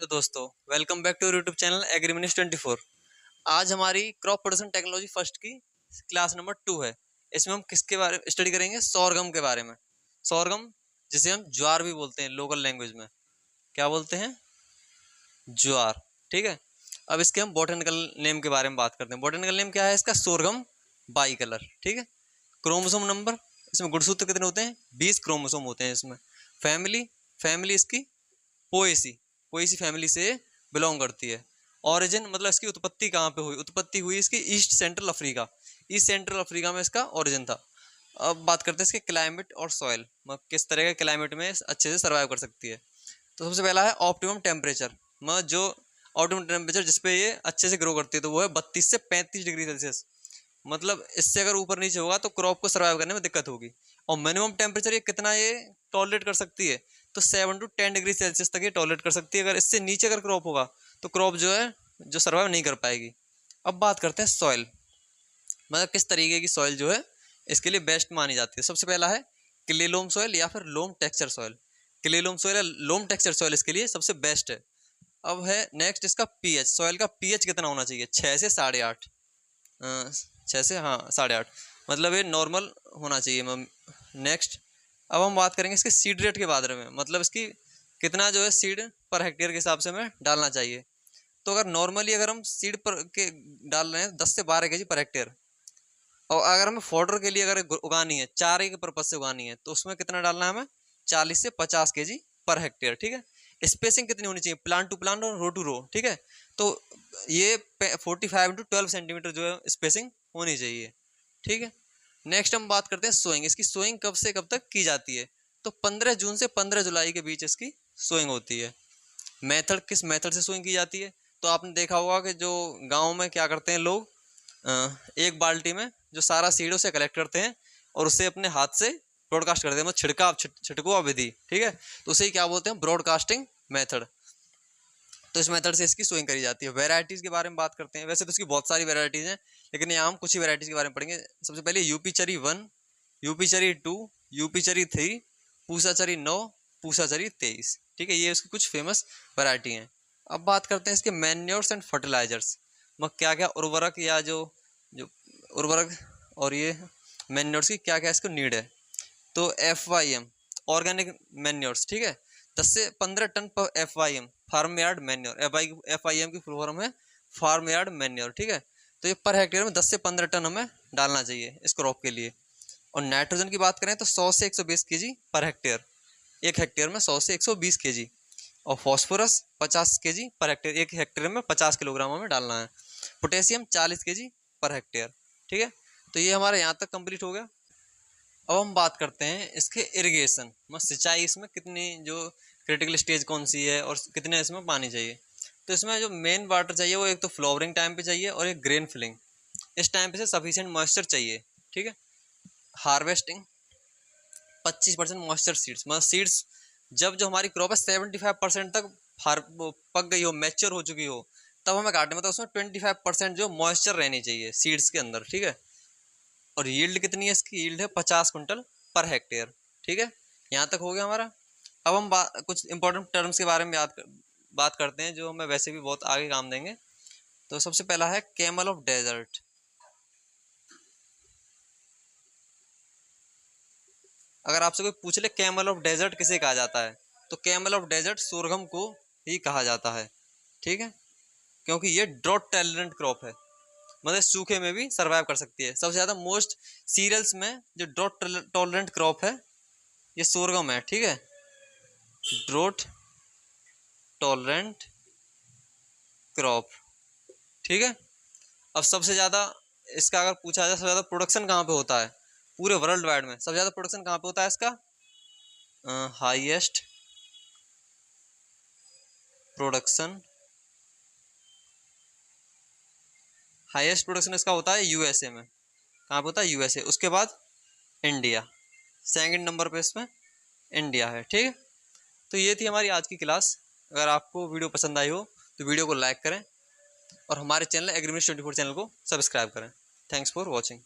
तो दोस्तों, welcome back to YouTube channel एग्रीमिनिस 24। आज हमारी क्रॉप प्रोडक्शन टेक्नोलॉजी फर्स्ट की क्लास नंबर 2 है। इसमें हम किसके बारे में स्टडी करेंगे? सोरगम के बारे में। सोरगम, जिसे हम ज्वार भी बोलते हैं लोकल लैंग्वेज में। क्या बोलते हैं? ज्वार। ठीक है। अब इसके हम बॉटनिकल नेम के बारे में बात करते हैं। बॉटनिकल नेम क्या है इसका? Sorghum bicolor. ठीक है। क्रोमोसोम नंबर, इसमें गुणसूत्र कितने होते हैं? 20 क्रोमोसोम होते हैं इसमें। फैमिली, फैमिली इसकी पोएसी, पोएसी फैमिली से बिलोंग करती है। ओरिजिन मतलब इसकी उत्पत्ति कहाँ पे हुई? उत्पत्ति हुई इसकी east central Africa. East central Africa में इसका ओरिजिन था। अब बात करते हैं इसके क्लाइमेट और सॉइल, मतलब किस तरह के क्लाइमेट में अच्छे से सर्वाइव कर सकती है। तो सबसे पहला है ऑप्टिमम टेम्परेचर, मतलब जो ऑप्टिमम टेम्परेचर जिस पे ये अच्छे से ग्रो करती है, तो वो है 32 से 35 डिग्री सेल्सियस। मतलब इससे अगर ऊपर नीचे होगा तो क्रॉप को सर्वाइव करने में दिक्कत होगी। और मिनिमम टेम्परेचर ये कितना ये टॉलरेट कर सकती है? तो 7 to 10 डिग्री सेल्सियस तक ये टॉलरेट कर सकती है। अगर इससे नीचे अगर क्रॉप होगा तो क्रॉप जो है जो सर्वाइव नहीं कर पाएगी। अब बात करते हैं सॉइल, मतलब किस तरीके की सॉइल जो है इसके लिए बेस्ट मानी जाती है। सबसे पहला है क्ले लोम सॉइल या फिर loam texture soil. Clay loam soil या लोम टेक्सचर सॉइल इसके लिए सबसे बेस्ट है। अब है नेक्स्ट इसका पीएच। सॉइल का पीएच कितना होना चाहिए? 6 से 8.5। 6 से, हाँ, 8.5, मतलब ये नॉर्मल होना चाहिए मैम। नेक्स्ट, अब हम बात करेंगे इसके सीड रेट के बारे में, मतलब इसकी कितना जो है सीड पर हेक्टेयर के हिसाब से हमें डालना चाहिए। तो अगर नॉर्मली अगर हम सीड पर के डाल रहे हैं 10 से 12 केजी पर हेक्टेयर, और अगर हमें फॉडर के लिए अगर उगानी है, चारे के पर्पज से उगानी है, तो उसमें कितना डालना है हमें? 40 से 50 केजी पर हेक्टेयर। ठीक है। स्पेसिंग कितनी होनी चाहिए? प्लांट टू प्लांट और रो टू रो। ठीक है। तो ये 45 into 12 सेंटीमीटर जो है स्पेसिंग होनी चाहिए। ठीक है। नेक्स्ट हम बात करते हैं सोइंग। इसकी सोइंग कब से कब तक की जाती है? तो 15 जून से 15 जुलाई के बीच इसकी सोइंग होती है। मेथड, किस मेथड से सोइंग की जाती है? तो आपने देखा होगा कि जो गाँव में क्या करते हैं लोग, एक बाल्टी में जो सारा सीड उसे कलेक्ट करते हैं और उसे अपने हाथ से ब्रॉडकास्ट करते हैं, मतलब छिड़काव विधि। ठीक है। तो उसे क्या बोलते हैं? Broadcasting method. तो इस मेथड से इसकी सोइंग करी जाती है। वेराइटीज़ के बारे में बात करते हैं। वैसे तो इसकी बहुत सारी वेराइटीज़ हैं, लेकिन यहाँ हम कुछ ही वेराइटीज़ के बारे में पढ़ेंगे। सबसे पहले यूपी चरी 1, यूपी चरी 2, यूपी चरी 3, पूसा चरी 9, पूसा चरी 23। ठीक है। ये इसकी कुछ फेमस वेराइटी हैं। अब बात करते हैं इसके मैन्योर्स एंड फर्टिलाइजर्स, मतलब क्या क्या उर्वरक या जो जो उर्वरक और ये मैन्योर्स की क्या क्या इसको नीड है। तो FYM, ऑर्गेनिक मैन्योर्स। ठीक है। 10 से 15 टन पर FYM, farmyard manure. FIM की फुल फॉर्म है फार्म यार्ड मैन्योर। ठीक है। तो ये पर हेक्टेयर में 10 से 15 टन हमें डालना चाहिए इस क्रॉप के लिए। और नाइट्रोजन की बात करें तो 100 से 120 केजी पर हेक्टेयर, एक हेक्टेयर में 100 से 120 केजी। और फॉस्फोरस 50 केजी पर हेक्टेयर, एक हेक्टेयर में 50 किलोग्राम हमें डालना है। Potassium 40 KG per hectare. ठीक है। तो ये हमारे यहाँ तक कंप्लीट हो गया। अब हम बात करते हैं इसके इरिगेशन, मतलब सिंचाई इसमें कितनी, जो क्रिटिकल स्टेज कौन सी है और कितने इसमें पानी चाहिए। तो इसमें जो मेन वाटर चाहिए वो एक तो फ्लावरिंग टाइम पे चाहिए और एक ग्रेन फिलिंग। इस टाइम पे से सफिशिएंट मॉइस्चर चाहिए। ठीक है। हार्वेस्टिंग 25% मॉइस्चर सीड्स, मतलब सीड्स जब जो हमारी क्रॉप है 75% तक पक गई हो, मैच्योर हो चुकी हो, तब हमें काटना, मतलब उसमें 25% जो मॉइस्चर रहनी चाहिए सीड्स के अंदर। ठीक है। और यील्ड कितनी है इसकी? यील्ड है 50 कुंटल पर हेक्टेयर। ठीक है। यहाँ तक हो गया हमारा। अब हम कुछ इंपॉर्टेंट टर्म्स के बारे में बात करते हैं जो हमें वैसे भी बहुत आगे काम देंगे। तो सबसे पहला है कैमल ऑफ डेजर्ट। अगर आपसे कोई पूछ ले कैमल ऑफ डेजर्ट किसे कहा जाता है, तो कैमल ऑफ डेजर्ट सोरगम को ही कहा जाता है। ठीक है। क्योंकि ये ड्रॉट टॉलरेंट क्रॉप है, मतलब सूखे में भी सर्वाइव कर सकती है। सबसे ज़्यादा मोस्ट सीरियल्स में जो ड्रॉट टॉलरेंट क्रॉप है ये सोरगम है। ठीक है। Draught tolerant crop. ठीक है। अब सबसे ज़्यादा इसका अगर पूछा जाए सबसे ज़्यादा प्रोडक्शन कहाँ पे होता है पूरे वर्ल्ड वाइड में? सबसे ज़्यादा प्रोडक्शन कहाँ पे होता है इसका? हाईएस्ट प्रोडक्शन, हाईएस्ट प्रोडक्शन इसका होता है यूएसए में। कहाँ पे होता है? यूएसए। उसके बाद इंडिया, सेकंड नंबर पे इसमें इंडिया है। ठीक है। तो ये थी हमारी आज की क्लास। अगर आपको वीडियो पसंद आई हो तो वीडियो को लाइक करें और हमारे चैनल एग्रीमिनिस 24 चैनल को सब्सक्राइब करें। Thanks for watching.